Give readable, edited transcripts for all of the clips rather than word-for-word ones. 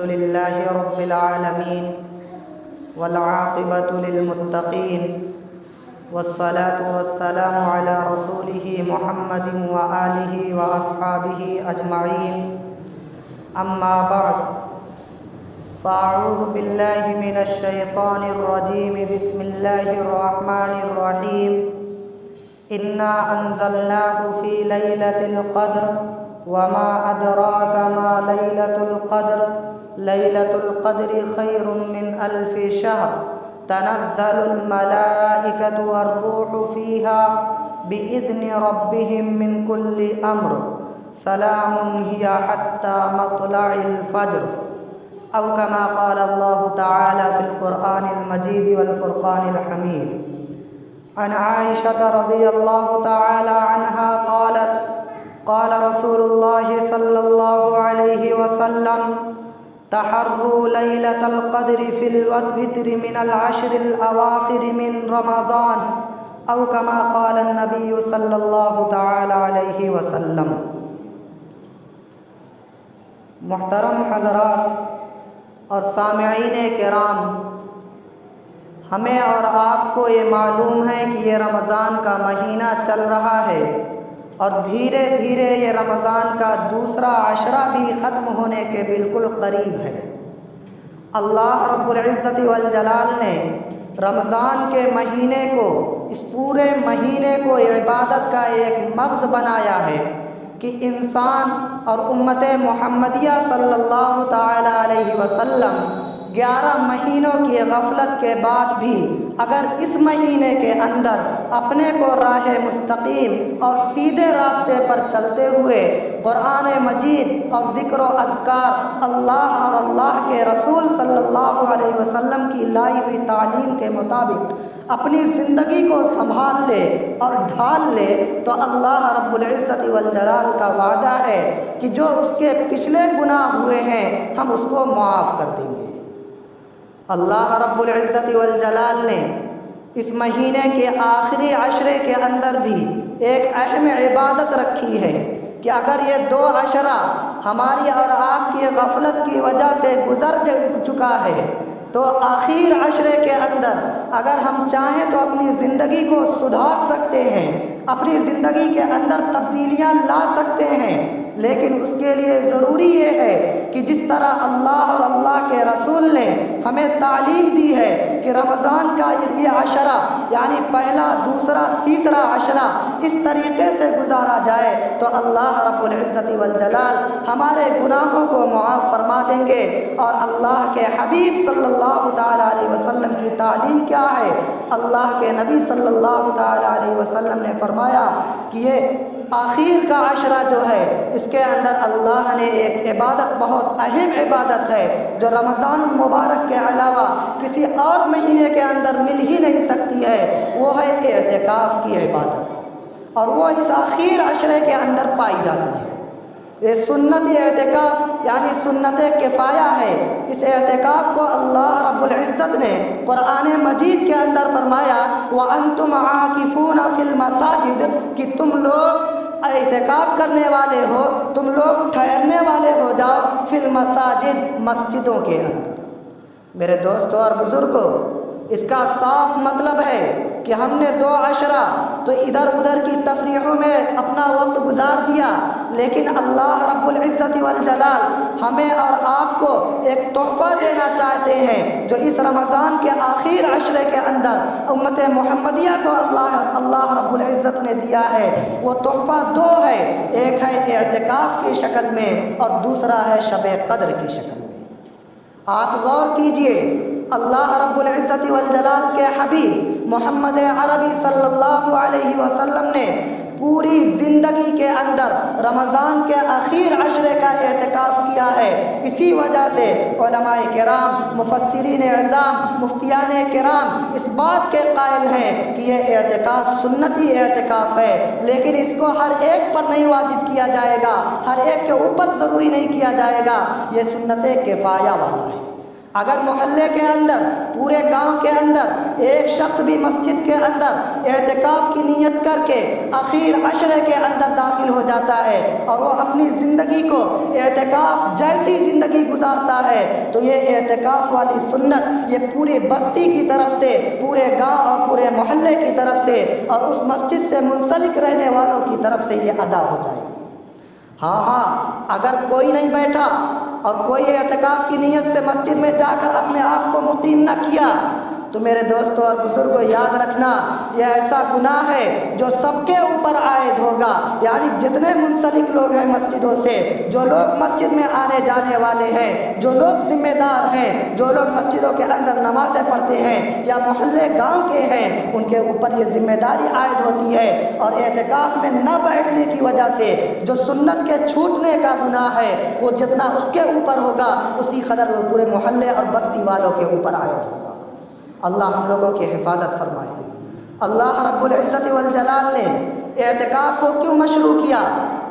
لله رب العالمين والعاقبة للمتقين والصلاة والسلام على رسوله محمد وآله وأصحابه أجمعين أما بعد فأعوذ بالله من الشيطان الرجيم بسم الله الرحمن الرحيم إنا أنزلناه في ليلة القدر وما أدراك ما ليلة القدر ليلة القدر خير من 1000 شهر تنزل الملائكة والروح فيها بإذن ربهم من كل أمر سلام هي حتى مطلع الفجر أو كما قال الله تعالى في القرآن المجيد والفرقان الحميد. عن عائشة رضي الله تعالى عنها قالت قال رسول الله صلى الله عليه وسلم تحروا ليلة القدر في الوتر من العشر الأواخر من رمضان أو كما قال النبي صلى الله تعالى عليه وسلم. محترم حضرات اور سامعین کرام، ہمیں اور آپ کو یہ معلوم ہے کہ یہ رمضان کا مہینہ چل رہا ہے اور دھیرے دھیرے یہ رمضان کا دوسرا عشرہ بھی ختم ہونے کے بالکل قریب ہے۔ اللہ رب العزت والجلال نے رمضان کے مہینے کو، اس پورے مہینے کو عبادت کا ایک مغز بنایا ہے کہ انسان اور امت محمدیہ صلی اللہ تعالی علیہ وسلم 11 مہینوں کی غفلت کے بعد بھی اگر اس مہینے کے اندر اپنے کو راہ مستقیم اور سیدھے راستے پر چلتے ہوئے قرآن مجید اور ذکر و اذکار اللہ اور اللہ کے رسول صلی اللہ علیہ وسلم کی لائی ہوئی تعلیم کے مطابق اپنی زندگی کو سنبھال لے اور ڈھال لے تو اللہ رب العزت والجلال کا وعدہ ہے کہ جو اس کے پچھلے گناہ ہوئے ہیں ہم اس کو معاف کر دیں گے۔ اللہ رب العزت والجلال نے اس مہینے کے آخری عشرے کے اندر بھی ایک اہم عبادت رکھی ہے کہ اگر یہ 2 عشرہ ہماری اور آپ کی غفلت کی وجہ سے گزر چکا ہے تو آخر عشرے کے اندر اگر ہم چاہیں تو اپنی زندگی کو سدھار سکتے ہیں، اپنی زندگی کے اندر تبدیلیاں لا سکتے ہیں، لیکن اس کے لیے ضروری یہ ہے کہ جس طرح اللہ اور اللہ کے رسول نے ہمیں تعلیم دی ہے کہ رمضان کا یہ عشرہ یعنی پہلا، دوسرا، تیسرا عشرہ اس طریقے سے گزارا جائے تو اللہ رب العزت والجلال ہمارے گناہوں کو معاف فرما دیں گے۔ اور اللہ کے حبیب صلی اللہ تعالی علیہ وسلم کی تعلیم کیا ہے؟ اللہ کے نبی صلی اللہ تعالی علیہ وسلم نے فرمایا کہ یہ آخر کا عشرہ جو ہے اس کے اندر اللہ نے ایک عبادت، بہت اہم عبادت ہے جو رمضان المبارک کے علاوہ کسی اور مہینے کے اندر مل ہی نہیں سکتی ہے، وہ ہے اعتکاف کی عبادت، اور وہ اس آخر عشرے کے اندر پائی جاتی ہے۔ یہ سنت اعتکاف یعنی سنت کفایہ ہے۔ اس اعتکاف کو اللہ رب العزت نے قرآن مجید کے اندر فرمایا وَأَنْتُمْ عَاكِفُونَ فِي الْمَسَاجِدِ کہ تم لوگ اعتکاف کرنے والے ہو، تم لوگ ٹھہرنے والے ہو جاؤ فی المساجد، مسجدوں کے اندر۔ میرے دوستوں اور بزرگوں، اس کا صاف مطلب ہے کہ ہم نے 2 عشرہ تو ادھر ادھر کی تفریحوں میں اپنا وقت گزار دیا، لیکن اللہ رب العزت والجلال ہمیں اور آپ کو ایک تحفہ دینا چاہتے ہیں جو اس رمضان کے آخر عشرے کے اندر امت محمدیہ کو اللہ رب العزت نے دیا ہے۔ وہ تحفہ 2 ہے، ایک ہے اعتکاف کی شکل میں اور دوسرا ہے شب قدر کی شکل میں۔ آپ غور کیجئے، اللہ رب العزت والجلال کے حبیب محمد عربی صلی اللہ علیہ وسلم نے پوری زندگی کے اندر رمضان کے آخر عشرے کا اعتکاف کیا ہے۔ اسی وجہ سے علماء کرام، مفسرین اعظام، مفتیان کرام اس بات کے قائل ہیں کہ یہ اعتکاف سنتی اعتکاف ہے، لیکن اس کو ہر ایک پر نہیں واجب کیا جائے گا، ہر ایک کے اوپر ضروری نہیں کیا جائے گا، یہ سنت کفایہ والا ہے۔ اگر محلے کے اندر، پورے گاؤں کے اندر ایک شخص بھی مسجد کے اندر اعتکاف کی نیت کر کے اخیر عشرے کے اندر داخل ہو جاتا ہے اور وہ اپنی زندگی کو اعتکاف جیسی زندگی گزارتا ہے، تو یہ اعتکاف والی سنت یہ پوری بستی کی طرف سے، پورے گاؤں اور پورے محلے کی طرف سے اور اس مسجد سے منسلک رہنے والوں کی طرف سے یہ ادا ہو جائے گی۔ ہاں، اگر کوئی نہیں بیٹھا اور کوئی اعتکاف کی نیت سے مسجد میں جا کر اپنے آپ کو مقیم نہ کیا، تو میرے دوستوں اور بزرگوں یاد رکھنا، یہ ایسا گناہ ہے جو سب کے اوپر عائد ہوگا، یعنی جتنے منسلک لوگ ہیں مسجدوں سے، جو لوگ مسجد میں آنے جانے والے ہیں، جو لوگ ذمہ دار ہیں، جو لوگ مسجدوں کے اندر نمازیں پڑھتے ہیں یا محلے گاؤں کے ہیں، ان کے اوپر یہ ذمہ داری عائد ہوتی ہے، اور اعتکاف میں نہ بیٹھنے کی وجہ سے جو سنت کے چھوٹنے کا گناہ ہے وہ جتنا اس کے اوپر ہوگا اسی قدر وہ پورے محلے اور بستی والوں کے اوپر عائد ہوگا۔ اللہ ہم لوگوں کی حفاظت فرمائے۔ اللہ رب العزت والجلال نے اعتکاف کو کیوں مشروع کیا؟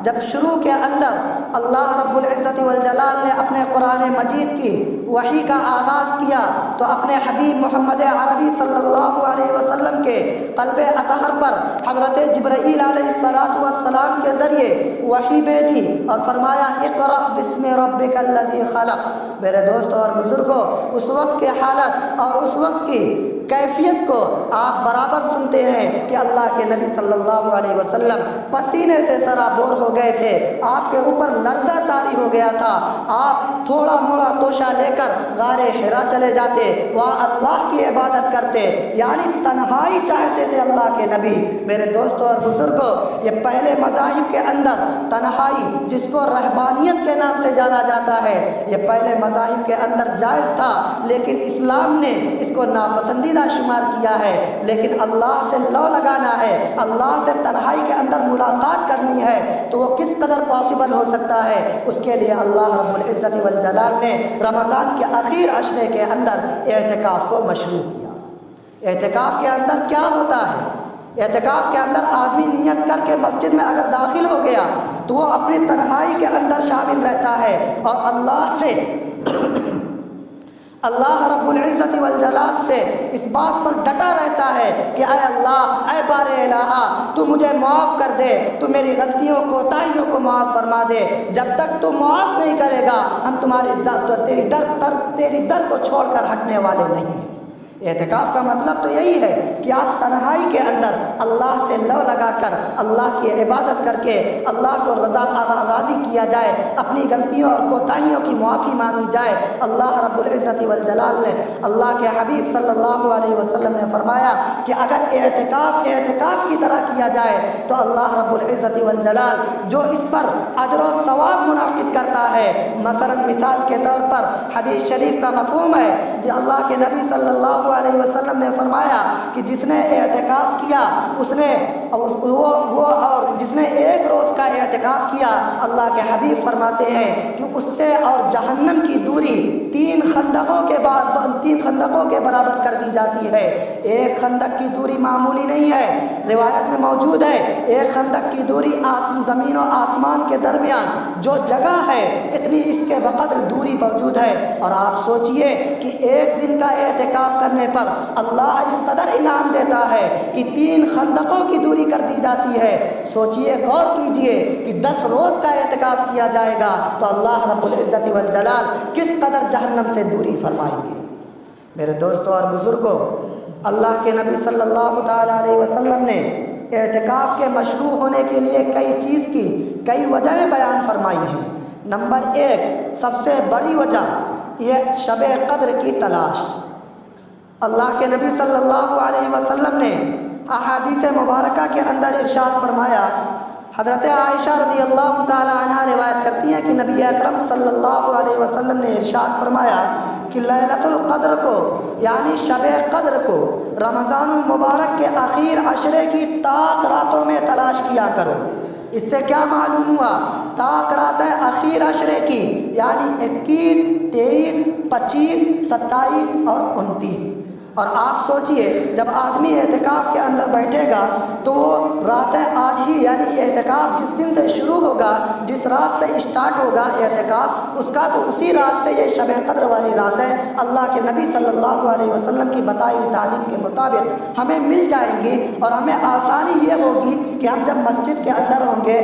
جب شروع کے اندر اللہ رب العزت والجلال نے اپنے قرآن مجید کی وحی کا آغاز کیا تو اپنے حبیب محمد عربی صلی اللہ علیہ وسلم کے قلب اطہر پر حضرت جبرائیل علیہ السلام کے ذریعے وحی بھیجی اور فرمایا اقرأ بسم ربک الذی خلق۔ میرے دوستوں اور بزرگوں، اس وقت کے حالت اور اس وقت کی کیفیت کو آپ برابر سنتے ہیں کہ اللہ کے نبی صلی اللہ علیہ وسلم پسینے سے سرابور ہو گئے تھے، آپ کے اوپر لرزہ طاری ہو گیا تھا، آپ تھوڑا موڑا توشہ لے کر غار حرا چلے جاتے، وہاں اللہ کی عبادت کرتے، یعنی تنہائی چاہتے تھے اللہ کے نبی۔ میرے دوستوں اور بزرگوں، یہ پہلے مذاہب کے اندر تنہائی، جس کو رہبانیت کے نام سے جانا جاتا ہے، یہ پہلے مذاہب کے اندر جائز تھا، لیکن اسلام نے اس کو ناپسندیدہ شمار کیا ہے۔ لیکن اللہ سے لو لگانا ہے، اللہ سے تنہائی کے اندر ملاقات کرنی ہے، تو وہ کس قدر پاسبل ہو سکتا ہے؟ اس کے لیے اللہ رب العزت والجلال نے رمضان کے آخر عشرے کے اندر اعتکاف کو مشروع کیا۔ اعتکاف کے اندر کیا ہوتا ہے؟ اعتکاف کے اندر آدمی نیت کر کے مسجد میں اگر داخل ہو گیا تو وہ اپنی تنہائی کے اندر شامل رہتا ہے اور اللہ سے اللہ رب العزت والجلال سے اس بات پر ڈٹا رہتا ہے کہ اے اللہ، اے بار الہ، تو مجھے معاف کر دے، تو میری غلطیوں کوتاہیوں کو معاف فرما دے۔ جب تک تو معاف نہیں کرے گا ہم تیری در کو چھوڑ کر ہٹنے والے نہیں ہیں۔ اعتکاف کا مطلب تو یہی ہے کہ آپ تنہائی کے اندر اللہ سے لو لگا کر اللہ کی عبادت کر کے اللہ کو راضی کیا جائے، اپنی غلطیوں اور کوتاہیوں کی معافی مانگی جائے۔ اللہ رب العزت والجلال نے اللہ کے حبیب صلی اللہ علیہ وسلم نے فرمایا کہ اگر اعتکاف کی طرح کیا جائے تو اللہ رب العزت والجلال جو اس پر اجر و ثواب منعقد کرتا ہے، مثال کے طور پر حدیث شریف کا مفہوم ہے کہ اللہ کے نبی صلی اللہ علیہ وسلم نے فرمایا کہ جس نے اعتکاف کیا اور جس نے ایک روز کا اعتکاف کیا، اللہ کے حبیب فرماتے ہیں کہ اس سے اور جہنم کی دوری 3 خندقوں کے برابر کر دی جاتی ہے۔ ایک خندق کی دوری معمولی نہیں ہے، روایت میں موجود ہے ایک خندق کی دوری زمین و آسمان کے درمیان جو جگہ ہے اتنی اس کے بقدر دوری موجود ہے، اور آپ سوچئے کہ ایک دن کا اعتکاف کرنے پر اللہ اس قدر انعام دیتا ہے کہ 3 خندقوں کی دوری کر دی جاتی ہے۔ سوچئے، غور کیجئے کہ 10 روز کا اعتکاف کیا جائے گا تو اللہ رب العزت والجلال کس قدر جہنم سے دوری فرمائیں گے۔ میرے دوستوں اور بزرگوں، اللہ کے نبی صلی اللہ تعالیٰ علیہ وسلم نے اعتکاف کے مشروع ہونے کے لیے کئی وجہیں بیان فرمائی ہیں۔ نمبر 1، سب سے بڑی وجہ یہ شب قدر کی تلاش۔ اللہ کے نبی صلی اللہ علیہ وسلم نے احادیث مبارکہ کے اندر ارشاد فرمایا، حضرت عائشہ رضی اللہ تعالی عنہ روایت کرتی ہیں کہ نبی اکرم صلی اللہ علیہ وسلم نے ارشاد فرمایا کہ لیلۃ القدر کو یعنی شب قدر کو رمضان المبارک کے آخر عشرے کی طاق راتوں میں تلاش کیا کرو۔ اس سے کیا معلوم ہوا؟ طاق راتیں آخر عشرے کی یعنی 21، 23، 25، 27 اور 29۔ اور آپ سوچئے جب آدمی اعتکاف کے اندر بیٹھے گا تو رات آج ہی یعنی اعتکاف جس دن سے شروع ہوگا، جس رات سے اسٹارٹ ہوگا اعتکاف، اس کا تو اسی رات سے یہ شب قدر والی رات ہے اللہ کے نبی صلی اللہ علیہ وسلم کی بتائی ہوئی تعلیم کے مطابق ہمیں مل جائیں گی، اور ہمیں آسانی یہ ہوگی کہ ہم جب مسجد کے اندر ہوں گے،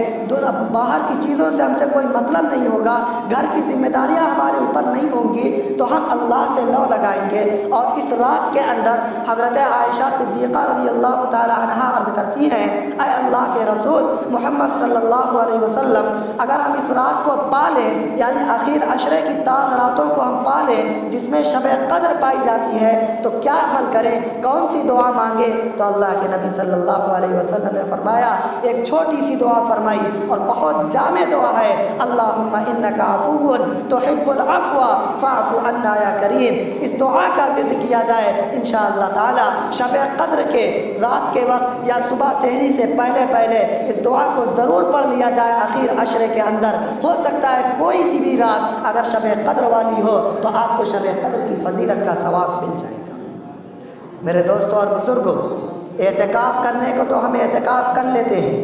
باہر کی چیزوں سے ہم سے کوئی مطلب نہیں ہوگا، گھر کی ذمہ داریاں ہمارے اوپر نہیں ہوں گی، تو ہم اللہ سے لو لگائیں گے۔ اور اس رات کے اندر حضرت عائشہ صدیقہ رضی اللہ تعالی عنہا عرض کرتی ہیں، اے اللہ کے رسول محمد صلی اللہ علیہ وسلم، اگر ہم اس رات کو پا لیں، یعنی آخر عشرے کی تاز راتوں کو ہم پا لیں جس میں شب قدر پائی جاتی ہے، تو کیا عمل کریں، کون سی دعا مانگے؟ تو اللہ کے نبی صلی اللہ علیہ وسلم نے فرمایا، ایک چھوٹی سی دعا فرمائی اور بہت جامع دعا ہے، اللہم انک عفو تحب العفو فاعف عنا یا کریم۔ اس دعا کا ورد کیا جائے انشاءاللہ تعالی شب قدر کے رات کے وقت یا صبح سحری سے پہلے پہلے اس دعا کو ضرور پڑھ لیا جائے آخر عشرے کے اندر۔ ہو سکتا ہے کوئی سی بھی رات اگر شب قدر والی ہو تو آپ کو شب قدر کی فضیلت کا ثواب مل جائے گا۔ میرے دوستوں اور بزرگوں، اعتکاف کرنے کو تو ہم اعتکاف کر لیتے ہیں،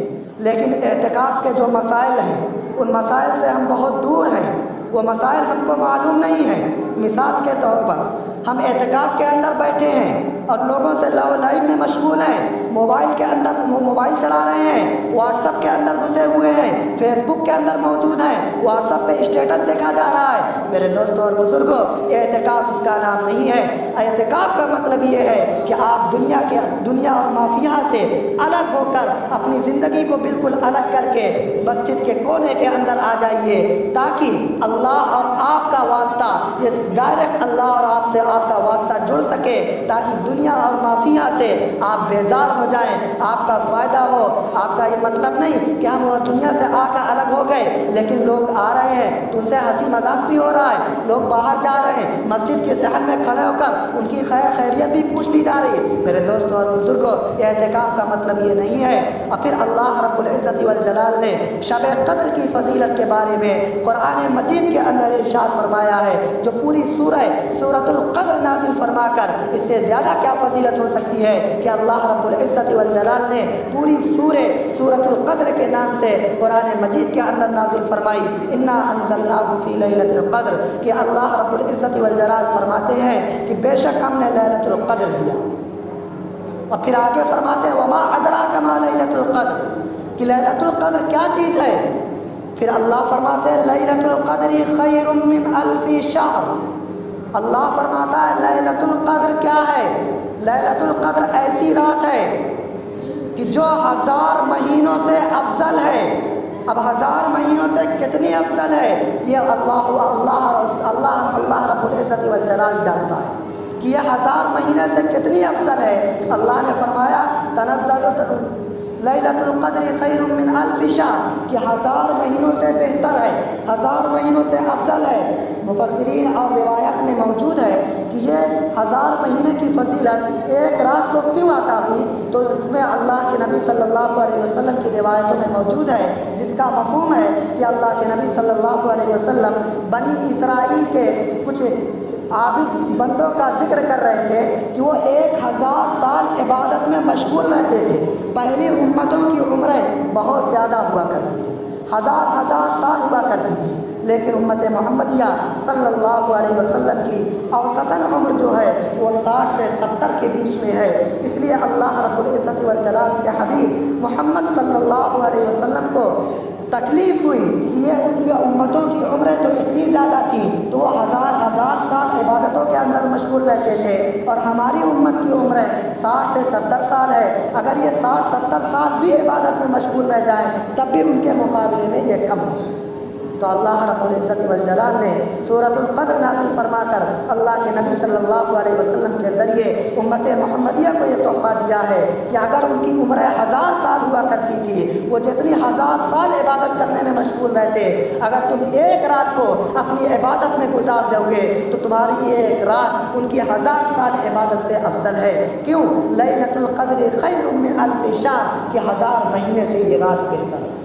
لیکن اعتکاف کے جو مسائل ہیں ان مسائل سے ہم بہت دور ہیں، وہ مسائل ہم کو معلوم نہیں ہیں۔ مثال کے طور پر ہم اعتکاف کے اندر بیٹھے ہیں اور لوگوں سے لو لائف میں مشغول ہیں، موبائل کے اندر موبائل چلا رہے ہیں، واٹس ایپ کے اندر گھسے ہوئے ہیں، فیس بک کے اندر موجود ہیں، واٹس ایپ پہ اسٹیٹس دیکھا جا رہا ہے۔ میرے دوستوں اور بزرگوں، اعتکاف اس کا نام نہیں ہے۔ اعتکاف کا مطلب یہ ہے کہ آپ دنیا اور مافیہ سے الگ ہو کر اپنی زندگی کو بالکل الگ کر کے مسجد کے کونے کے اندر آ جائیے، تاکہ اللہ اور آپ کا واسطہ، یہ ڈائریکٹ اللہ اور آپ سے آپ کا واسطہ جڑ سکے، تاکہ دنیا اور مافیہ سے آپ بیزار ہو جائیں، آپ کا فائدہ ہو۔ آپ کا یہ مطلب نہیں کہ ہم وہ دنیا سے آ کر الگ ہو گئے، لیکن لوگ آ رہے ہیں تو ان سے ہنسی مذاق بھی ہو رہا ہے، لوگ باہر جا رہے ہیں مسجد کے صحن میں کھڑے ہو کر ان کی خیر خیریت بھی پوچھ لی جا رہی ہے۔ میرے دوستوں اور بزرگوں، اعتکاف کا مطلب یہ نہیں ہے۔ اور پھر اللہ رب العزت والجلال نے شب قدر کی فضیلت کے بارے میں قرآن مجید کے اندر ارشاد فرمایا ہے، جو پوری سورۃ القدر نازل فرما کر اس سے زیادہ کیا فضیلت ہو سکتی ہے کہ اللہ رب العزت والجلال نے پوری سورۃ القدر کے نام سے قرآن مجید کے اندر نازل فرمائی، انا انزلناہ فی لیلۃ القدر، کہ اللہ رب العزت والجلال فرماتے ہیں کہ بے شک ہم نے لیلۃ القدر دیا۔ اور پھر آگے فرماتے ہیں وما ادراک ما لیلۃ القدر، کہ لیلۃ القدر کیا چیز ہے؟ پھر اللہ فرماتے ہیں لیلۃ القدر خیر من الف شہر۔ اللہ فرماتا ہے لیلۃ القدر کیا ہے؟ لیلۃ القدر ایسی رات ہے کہ جو 1000 مہینوں سے افضل ہے۔ اب 1000 مہینوں سے کتنی افضل ہے یہ اللہ رب العزت والجلال جانتا ہے کہ یہ 1000 مہینے سے کتنی افضل ہے۔ اللہ نے فرمایا تنزل لیلۃ القدر خیر من الف شہر، کہ 1000 مہینوں سے بہتر ہے، 1000 مہینوں سے افضل ہے۔ مفسرین اور روایت میں موجود ہے کہ یہ 1000 مہینے کی فضیلت ایک رات کو کیوں عطا ہوئی، تو اس میں اللہ کے نبی صلی اللہ علیہ وسلم کی روایتوں میں موجود ہے، جس کا مفہوم ہے کہ اللہ کے نبی صلی اللہ علیہ وسلم بنی اسرائیل کے کچھ عابد بندوں کا ذکر کر رہے تھے کہ وہ 1000 سال عبادت میں مشغول رہتے تھے۔ پہلی امتوں کی عمریں بہت زیادہ ہوا کرتی تھی، 1000 سال ہوا کرتی تھی، لیکن امت محمدیہ صلی اللہ علیہ وسلم کی اوسطاً عمر جو ہے وہ 60 سے 70 کے بیچ میں ہے۔ اس لیے اللہ رب العزت والجلال کے حبیب محمد صلی اللہ علیہ وسلم کو تکلیف ہوئی کہ یہ امتوں کی عمریں تو اتنی زیادہ تھیں تو وہ 1000 سال عبادتوں کے اندر مشغول رہتے تھے، اور ہماری امت کی عمریں 60 سے 70 سال ہے۔ اگر یہ 60-70 سال بھی عبادت میں مشغول رہ جائیں تب بھی ان کے مقابلے میں یہ کم ہے۔ تو اللہ رب العزت والجلال نے سورۃ القدر نازل فرما کر اللہ کے نبی صلی اللہ علیہ وسلم کے ذریعے امت محمدیہ کو یہ تحفہ دیا ہے کہ اگر ان کی عمریں 1000 سال ہوا کرتی تھی، وہ جتنی 1000 سال عبادت کرنے میں مشغول رہتے، اگر تم ایک رات کو اپنی عبادت میں گزار دو گے تو تمہاری ایک رات ان کی 1000 سال عبادت سے افضل ہے۔ کیوں؟ لیلۃ القدر خیر من الف شہر، کہ 1000 مہینے سے یہ رات بہتر ہے۔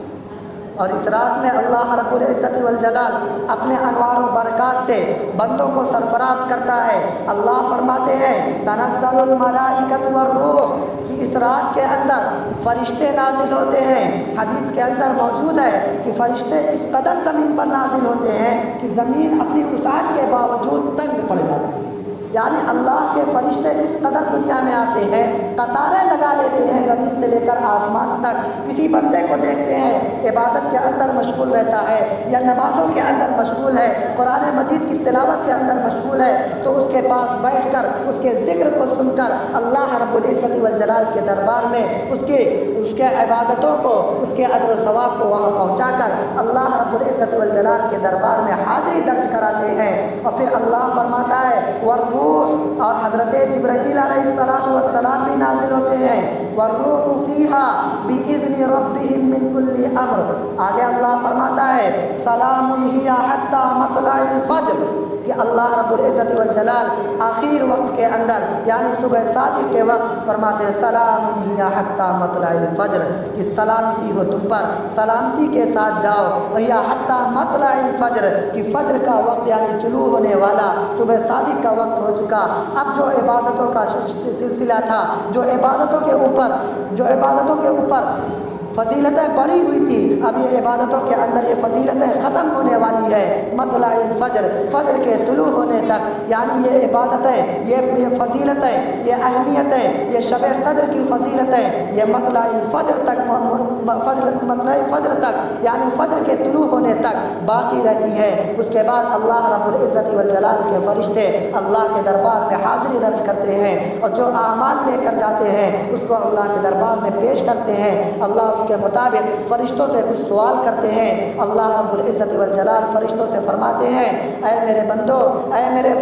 اور اس رات میں اللہ رب العزت والجلال اپنے انوار و برکات سے بندوں کو سرفراز کرتا ہے۔ اللہ فرماتے ہیں تنزل الملائکۃ والروح کہ اس رات کے اندر فرشتے نازل ہوتے ہیں۔ حدیث کے اندر موجود ہے کہ فرشتے اس قدر زمین پر نازل ہوتے ہیں کہ زمین اپنی وسعت کے باوجود تنگ پڑ جاتی ہے، یعنی اللہ کے فرشتے اس قدر دنیا میں آتے ہیں، قطاریں لگا لیتے ہیں زمین سے لے کر آسمان تک۔ کسی بندے کو دیکھتے ہیں عبادت کے اندر مشغول رہتا ہے یا نمازوں کے اندر مشغول ہے، قرآن مجید کی تلاوت کے اندر مشغول ہے، تو اس کے پاس بیٹھ کر اس کے ذکر کو سن کر اللہ رب العزت والجلال کے دربار میں اس کے عبادتوں کو، اس کے اجر و ثواب کو وہاں پہنچا کر اللہ رب العزت والجلال کے دربار میں حاضری درج کراتے ہیں۔ اور پھر اللہ فرماتا ہے والروح، اور حضرت جبرائیل علیہ السلام بھی نازل ہوتے ہیں، والروح فیہا بإذن ربہم من کل امر۔ آگے اللہ فرماتا ہے سلام ہی حتی مطلع الفجر کہ اللہ رب العزت والجلال آخر وقت کے اندر یعنی صبح صادق کے وقت فرماتے ہیں سلام ہی حتی مطلع الفجر کہ سلامتی ہو تم پر، سلامتی کے ساتھ جاؤ، یا حتی مطلع الفجر کہ فجر کا وقت یعنی طلوع ہونے والا صبح صادق کا وقت ہو چکا۔ اب جو عبادتوں کا سلسلہ تھا، جو عبادتوں کے اوپر فضیلتیں بڑھی ہوئی تھی، اب یہ عبادتوں کے اندر یہ فضیلتیں ختم ہونے والی ہے۔ مطلع الفجر، فجر کے طلوع ہونے تک، یعنی یہ عبادتیں، یہ فضیلتیں، یہ اہمیتیں، یہ شب قدر کی فضیلتیں یہ مطلع الفجر تک، مطلع فجر تک یعنی فجر کے طلوع ہونے تک باقی رہتی ہے۔ اس کے بعد اللہ رب العزت والجلال کے فرشتے اللہ کے دربار میں حاضری درج کرتے ہیں، اور جو اعمال لے کر جاتے ہیں اس کو اللہ کے دربار میں پیش کرتے ہیں۔ اللہ اس کے مطابق فرشتوں سے کچھ سوال کرتے ہیں۔ اللہ رب العزت والجلال فرشتوں سے فرماتے ہیں اے میرے بندو، اے میرے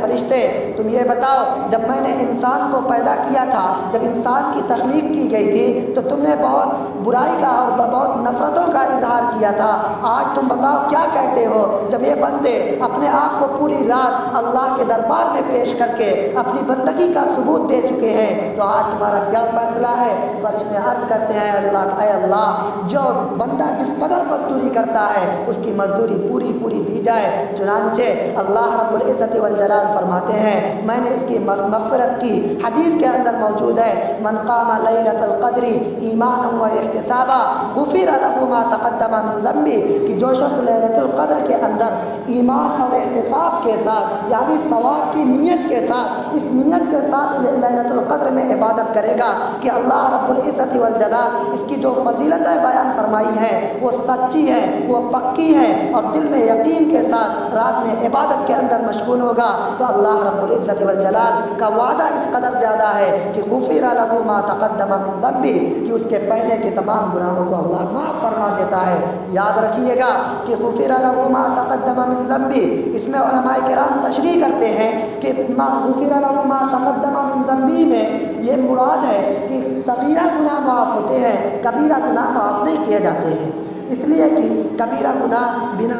فرشتے، تم یہ بتاؤ جب میں نے انسان کو پیدا کیا تھا، جب انسان کی تخلیق کی گئی تھی تو تم نے بہت برائی کا اور بہت نفرتوں کا اظہار کیا تھا۔ آج تم بتاؤ کیا کہتے ہو جب یہ بندے اپنے آپ کو پوری رات اللہ کے دربار میں پیش کر کے اپنی بندگی کا ثبوت دے چکے ہیں، تو آج تمہارا کیا فیصلہ ہے؟ فرشتے عرض کرتے ہیں اے اللہ، جو بندہ جس قدر مزدوری کرتا ہے اس کی مزدوری پوری دی جائے۔ چنانچہ اللہ رب العزت والجلال فرماتے ہیں میں نے اس کی مغفرت کی۔ حدیث کے اندر موجود ہے من قام لیلۃ القدر ایمانا و احتسابا غفر له ما تقدم من ذنبه کہ جو شخص لیلۃ القدر کے اندر ایمان اور احتساب کے ساتھ یعنی ثواب کی نیت کے ساتھ، اس نیت کے ساتھ لیلۃ القدر میں عبادت کرے گا کہ اللہ رب العزت والجلال اس کی جو فضیلتیں بیان فرمائی ہیں وہ سچی ہیں، وہ پکی ہیں، اور دل میں یقین کے ساتھ رات میں عبادت کے اندر مشغول ہوگا، تو اللہ رب العزت والجلال کا وعدہ اس قدر زیادہ ہے کہ غفر له ما تقدم من ذنبه کہ اس کے پہلے کے تمام گناہوں کو اللہ معاف فرما دیتا ہے۔ یاد رکھیے گا کہ غفر له ما تقدم من ذنبه، اس میں علماء کرام تشریح کرتے ہیں کہ غفر له ما تقدم من ذنبه میں یہ مراد ہے کہ صغیرہ گناہ معاف ہوتے ہیں، کبیرہ گناہ معاف نہیں کیے جاتے ہیں، اس لیے کہ کبیرہ گناہ بنا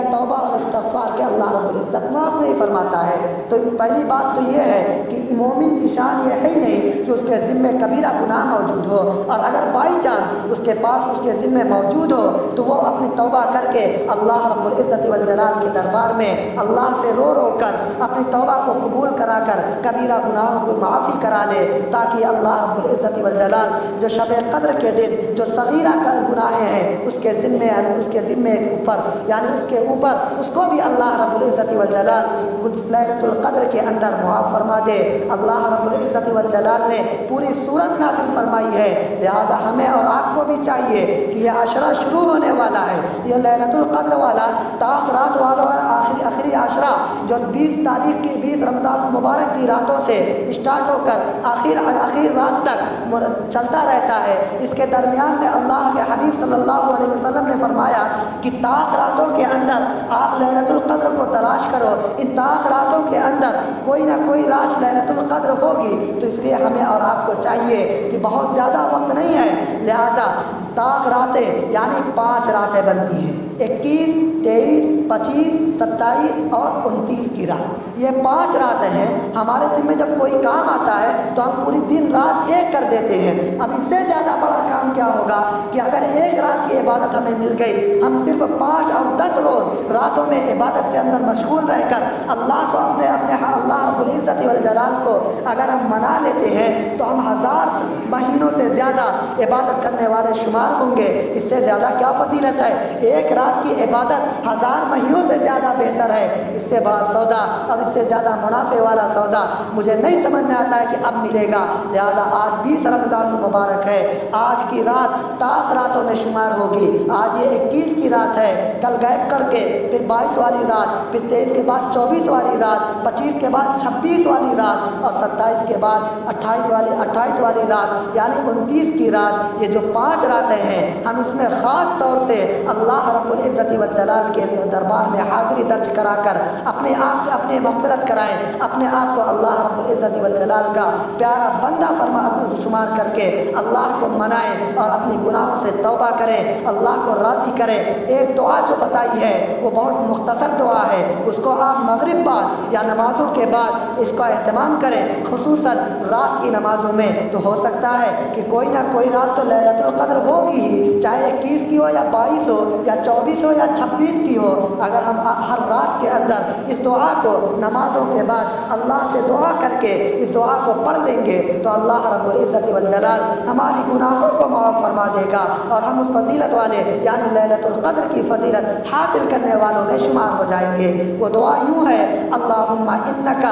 توبہ اور استغفار کے اللہ رب العزت معاف نہیں فرماتا ہے۔ تو پہلی بات تو یہ ہے کہ مومن کی شان یہ ہے ہی نہیں کہ اس کے ذمے کبیرہ گناہ موجود ہو، اور اگر بائی چانس اس کے پاس اس کے ذمے موجود ہو تو وہ اپنی توبہ کر کے اللہ رب العزت والجلال کے دربار میں اللہ سے رو کر اپنی توبہ کو قبول کرا کر کبیرہ گناہوں کو معافی کرا لے، تاکہ اللہ رب العزت والجلال جو شب قدر کے دن جو صغیرہ گناہیں ہیں اس کے ذمے اوپر یعنی اس کے اوپر اس کو بھی اللہ رب العزت والجلال لیلۃ القدر کے اندر معاف فرما دے۔ اللہ رب العزت والجلال نے پوری صورت نازل فرمائی ہے، لہذا ہمیں اور آپ کو بھی چاہیے کہ یہ عشرہ شروع ہونے والا ہے، یہ لیلۃ القدر والا تاخرات والوں آخری عشرہ جو 20 رمضان المبارک کی راتوں سے اسٹارٹ ہو کر آخر رات تک چلتا رہتا ہے، اس کے درمیان میں اللہ کے حبیب صلی اللہ علیہ وسلم نے فرمایا کہ طاق راتوں کے اندر آپ لیلۃ القدر کو تلاش کرو، ان طاق راتوں کے اندر کوئی نہ کوئی رات لیلۃ القدر ہوگی، تو اس لیے ہمیں اور آپ کو چاہیے کہ بہت زیادہ وقت نہیں ہے، لہذا طاق راتیں یعنی 5 راتیں بنتی ہیں، 21، 23، 25، 27 اور 29 کی رات، یہ 5 راتیں ہیں۔ ہمارے دن میں جب کوئی کام آتا ہے تو ہم پوری دن رات ایک کر دیتے ہیں۔ اب اس سے زیادہ بڑا کام کیا ہوگا کہ اگر ایک رات کی عبادت ہمیں مل گئی، ہم صرف 5 اور 10 روز راتوں میں عبادت کے اندر مشغول رہ کر اللہ کو اپنے اللہ رب العزت والجلال کو اگر ہم منا لیتے ہیں تو ہم 1000 مہینوں سے زیادہ عبادت کرنے والے شمار ہوں گے۔ اس سے زیادہ کیا فضیلت ہے؟ ایک رات کی عبادت 1000 مہینوں سے زیادہ بہتر ہے۔ اس سے بڑا سودا اور اس سے زیادہ منافع والا سودا مجھے نہیں سمجھ میں آتا ہے کہ اب ملے گا۔ لہذا آج 20 رمضان المبارک ہے، آج کی رات طاق راتوں میں شمار ہوگی۔ آج یہ 21 کی رات ہے، کل غائب کر کے پھر 22 والی رات، پھر 23 کے بعد 24 والی رات، 25 کے بعد 26 والی رات اور 27 کے بعد 28 والی رات، یعنی 29 کی رات۔ یہ جو 5 راتیں ہیں، ہم اس میں خاص طور سے اللہ رب العزت والجلال کے دربار میں حاضری درج کرا کر اپنے آپ اپنے مغفرت کرائیں، اپنے آپ کو اللہ رب العزت والجلال کا پیارا بندہ شمار کر کے اللہ کو منائیں اور اپنی گناہوں سے توبہ کریں، اللہ کو راضی کریں۔ ایک دعا جو بتائی ہے وہ بہت مختصر دعا ہے، اس کو آپ مغرب بعد یا نمازوں کے بعد اس کا اہتمام کریں، خصوصاً رات کی نمازوں میں۔ تو ہو سکتا ہے کہ کوئی نہ کوئی رات تو لیلۃ القدر ہوگی ہی، چاہے 21 کی ہو یا 22 ہو یا 24 ہو یا 26 کی ہو۔ اگر ہم ہر رات کے اندر اس دعا کو نمازوں کے بعد اللہ سے دعا کر کے اس دعا کو پڑھ لیں گے تو اللہ رب العزت والجلال ہماری گناہوں کو معاف فرما دے گا اور ہم اس فضیلت والے یعنی لیلۃ القدر کی فضیلت حاصل کرنے والوں میں شمار ہو جائیں گے۔ وہ دعا یوں ہے: اللہم انک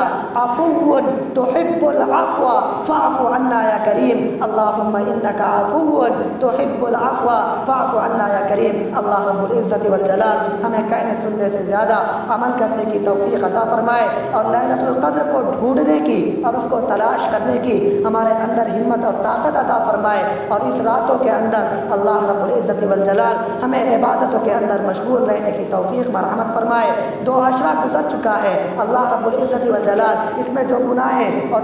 عفو تحب العفو فاعف عنا یا کریم، اللہم انک عفو تحب العفو فاعف عنا یا کریم۔ اللہ رب العزت والجلال ہمیں کہنے سننے سے زیادہ عمل کرنے کی توفیق عطا فرمائے اور لیلۃ القدر کو ڈھونڈنے کی اور اس کو تلاش کرنے کی ہمارے اندر ہمت اور طاقت عطا فرمائے، اور اس راتوں کے اندر اللہ رب العزت والجلال ہمیں عبادتوں کے اندر مشغول رہنے کی توفیق مرحمت فرمائے۔ 2 عشرہ گزر چکا ہے، اللہ رب العزت والجلال اس میں جو گناہیں اور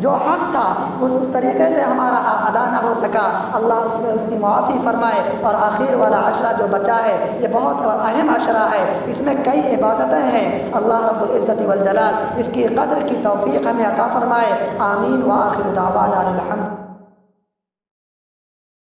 جو حق تھا اس طریقے سے ہمارا ادا نہ ہو سکا، اللہ اس میں اس کی معافی فرمائے، اور آخر والا عشرہ جو بچا ہے یہ بہت اہم عشرہ ہے، اس میں کئی عبادتیں ہیں، اللہ رب العزت والجلال اس کی قدر کی توفیق ہمیں عطا فرمائے۔ آمین وآخر دعوانا الحمد